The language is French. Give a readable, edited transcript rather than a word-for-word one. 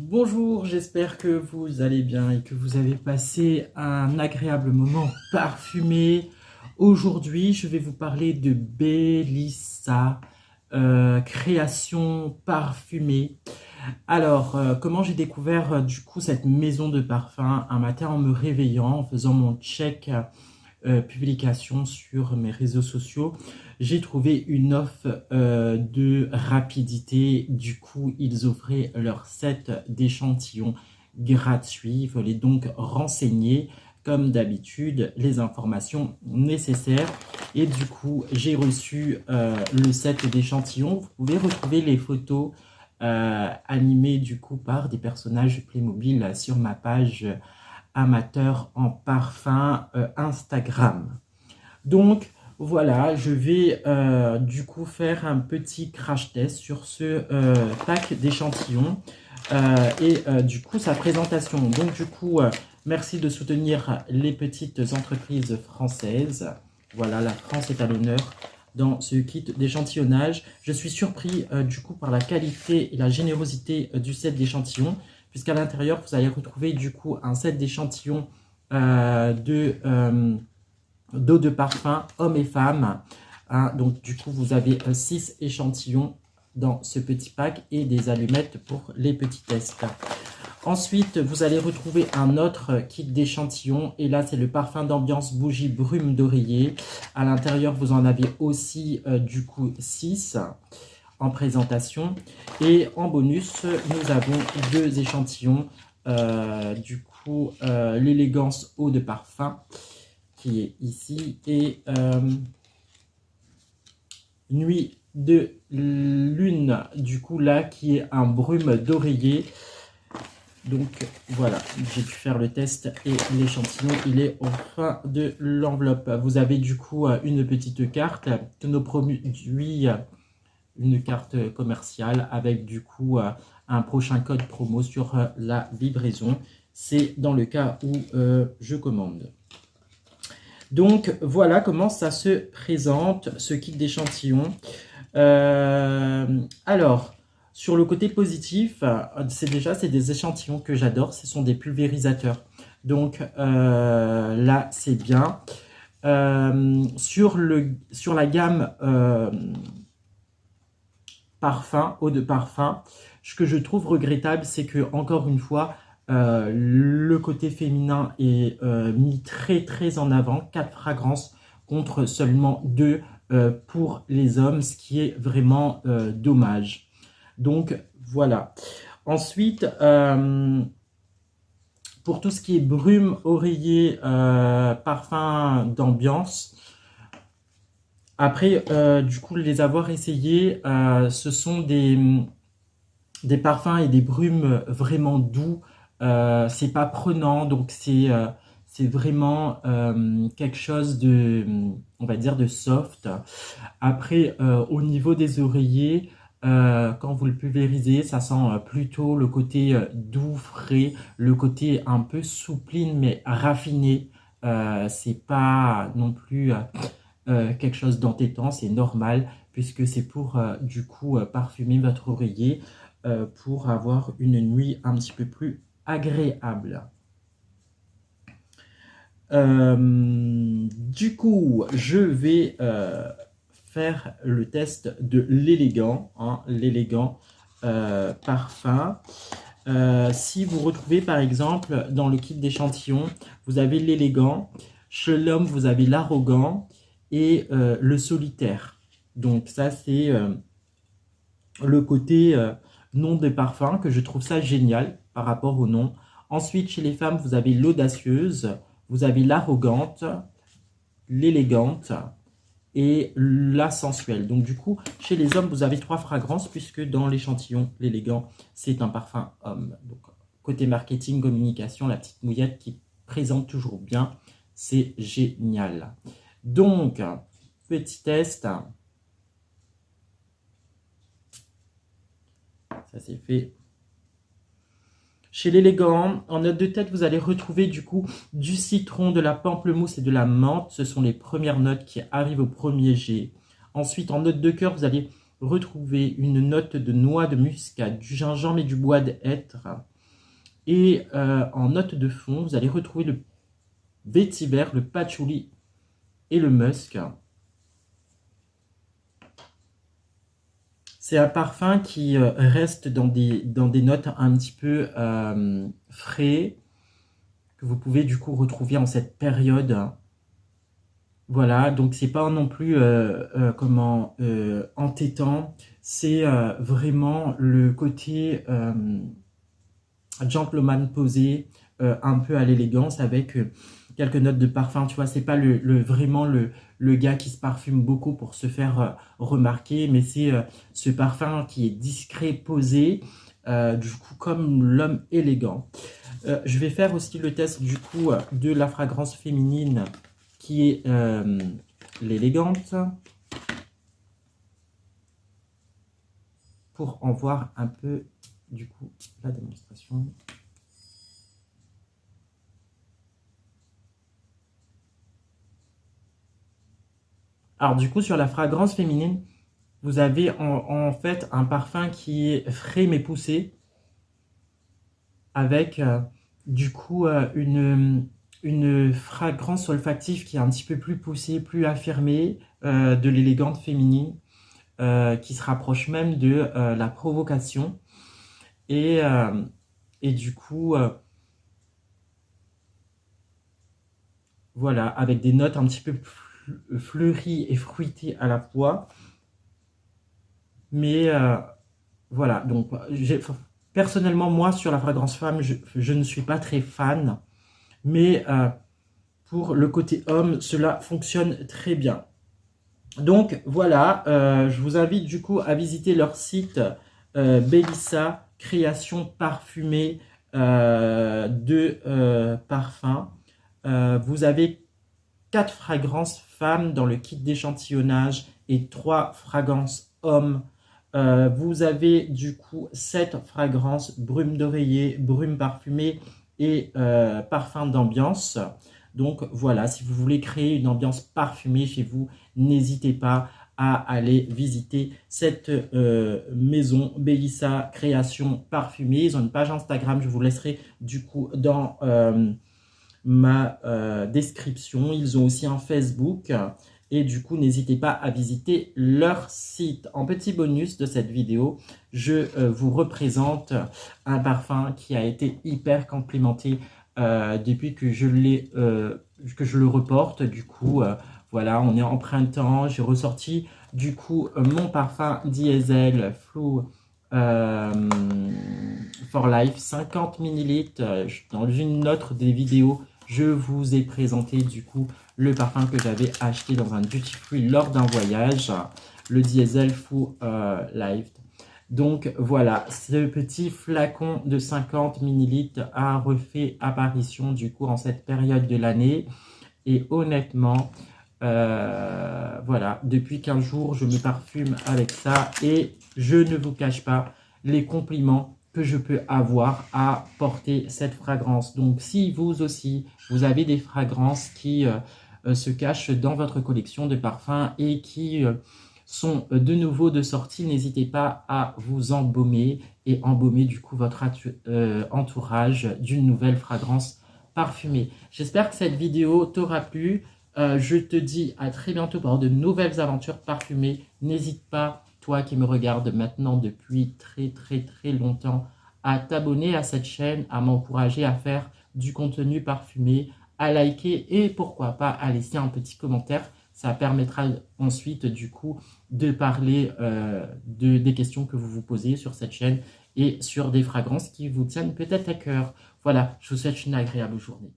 Bonjour, j'espère que vous allez bien et que vous avez passé un agréable moment parfumé. Aujourd'hui, je vais vous parler de Bellissa, création parfumée. Alors, comment j'ai découvert du coup cette maison de parfum un matin en me réveillant, en faisant mon check publication sur mes réseaux sociaux, j'ai trouvé une offre de rapidité. Du coup, ils offraient leur set d'échantillons gratuits. Il fallait donc renseigner, comme d'habitude, les informations nécessaires. Et du coup, j'ai reçu le set d'échantillons. Vous pouvez retrouver les photos animées du coup par des personnages Playmobil sur ma page amateur en parfum Instagram. Donc voilà, je vais du coup faire un petit crash test sur ce pack d'échantillons et du coup sa présentation. Donc du coup, merci de soutenir les petites entreprises françaises. Voilà, la France est à l'honneur dans ce kit d'échantillonnage. Je suis surpris du coup par la qualité et la générosité du set d'échantillons, puisqu'à l'intérieur, vous allez retrouver du coup un set d'échantillons d'eau de parfum, hommes et femmes. Hein, donc du coup, vous avez 6 échantillons dans ce petit pack et des allumettes pour les petits tests. Ensuite, vous allez retrouver un autre kit d'échantillons. Et là, c'est le parfum d'ambiance bougie brume d'oreiller. À l'intérieur, vous en avez aussi du coup 6 en présentation. Et en bonus, nous avons 2 échantillons. Du coup, l'élégance eau de parfum qui est ici. Et nuit de lune, du coup là, qui est un brume d'oreiller. Donc voilà, j'ai pu faire le test et l'échantillon, il est au fin de l'enveloppe. Vous avez du coup une petite carte de nos produits, une carte commerciale avec du coup un prochain code promo sur la livraison. C'est dans le cas où je commande. Donc voilà comment ça se présente, ce kit d'échantillons. Alors, sur le côté positif, c'est des échantillons que j'adore, ce sont des pulvérisateurs. Donc là, c'est bien. Sur la gamme parfum, eau de parfum, ce que je trouve regrettable, c'est que, encore une fois, le côté féminin est mis très en avant, 4 fragrances contre seulement 2 pour les hommes, ce qui est vraiment dommage. Donc voilà. Ensuite, pour tout ce qui est brume, oreiller, parfum d'ambiance, après du coup les avoir essayés, ce sont des parfums et des brumes vraiment doux. C'est pas prenant, donc c'est vraiment quelque chose de, on va dire, de soft. Après, au niveau des oreillers, quand vous le pulvérisez, ça sent plutôt le côté doux, frais, le côté un peu soupline mais raffiné. C'est pas non plus quelque chose d'entêtant, c'est normal puisque c'est pour du coup parfumer votre oreiller pour avoir une nuit un petit peu plus agréable. Du coup, je vais faire le test de l'élégant, hein, l'élégant parfum. Si vous retrouvez par exemple dans le kit d'échantillons, vous avez l'élégant, chez l'homme vous avez l'arrogant et le solitaire. Donc ça c'est le côté nom des parfums, que je trouve ça génial par rapport au nom. Ensuite, chez les femmes, vous avez l'audacieuse, vous avez l'arrogante, l'élégante et la sensuelle. Donc du coup, chez les hommes, vous avez 3 fragrances, puisque dans l'échantillon, l'élégant, c'est un parfum homme. Donc côté marketing, communication, la petite mouillette qui présente toujours bien, c'est génial. Donc, petit test. Ça c'est fait. Chez l'élégant, en note de tête, vous allez retrouver du coup du citron, de la pamplemousse et de la menthe. Ce sont les premières notes qui arrivent au premier jet. Ensuite, en note de cœur, vous allez retrouver une note de noix de muscade, du gingembre et du bois de hêtre. Et en note de fond, vous allez retrouver le vétiver, le patchouli et le musk. C'est un parfum qui reste dans des notes un petit peu frais, que vous pouvez du coup retrouver en cette période. Voilà, donc c'est pas non plus entêtant, c'est vraiment le côté gentleman posé, un peu à l'élégance avec quelques notes de parfum, tu vois, c'est pas vraiment le gars qui se parfume beaucoup pour se faire remarquer, mais c'est ce parfum qui est discret, posé, du coup comme l'homme élégant. Je vais faire aussi le test du coup de la fragrance féminine qui est l'élégante, pour en voir un peu du coup la démonstration. Alors du coup sur la fragrance féminine, vous avez en fait un parfum qui est frais mais poussé, avec du coup une fragrance olfactive qui est un petit peu plus poussée, plus affirmée, de l'élégante féminine, qui se rapproche même de la provocation. Et du coup, voilà, avec des notes un petit peu fleuries et fruitées à la fois. Mais voilà, donc personnellement, moi, sur la fragrance femme, je ne suis pas très fan. Mais pour le côté homme, cela fonctionne très bien. Donc voilà, je vous invite du coup à visiter leur site Bellissa, création parfumée de parfums. Vous avez 4 fragrances femmes dans le kit d'échantillonnage et 3 fragrances hommes. Vous avez du coup 7 fragrances brume d'oreiller, brume parfumée et parfum d'ambiance. Donc voilà, si vous voulez créer une ambiance parfumée chez vous, n'hésitez pas à aller visiter cette maison Bellissa Création Parfumée. Ils ont une page Instagram, je vous laisserai du coup dans ma description. Ils ont aussi un Facebook. Et du coup, n'hésitez pas à visiter leur site. En petit bonus de cette vidéo, je vous représente un parfum qui a été hyper complimenté depuis que je le reporte. Du coup, voilà, on est en printemps. J'ai ressorti du coup mon parfum Diesel Flow for Life 50 ml. Dans une autre des vidéos, je vous ai présenté du coup le parfum que j'avais acheté dans un duty free lors d'un voyage, le Diesel Full Life. Donc voilà, ce petit flacon de 50 ml a refait apparition du coup en cette période de l'année. Et honnêtement, voilà, depuis 15 jours, je me parfume avec ça et je ne vous cache pas les compliments que je peux avoir à porter cette fragrance. Donc si vous aussi, vous avez des fragrances qui se cachent dans votre collection de parfums et qui sont de nouveau de sortie, n'hésitez pas à vous embaumer et embaumer du coup votre entourage d'une nouvelle fragrance parfumée. J'espère que cette vidéo t'aura plu. Je te dis à très bientôt pour de nouvelles aventures parfumées. N'hésite pas, toi qui me regardes maintenant depuis très longtemps, à t'abonner à cette chaîne, à m'encourager à faire du contenu parfumé, à liker et pourquoi pas à laisser un petit commentaire. Ça permettra ensuite du coup de parler des questions que vous vous posez sur cette chaîne et sur des fragrances qui vous tiennent peut-être à cœur. Voilà, je vous souhaite une agréable journée.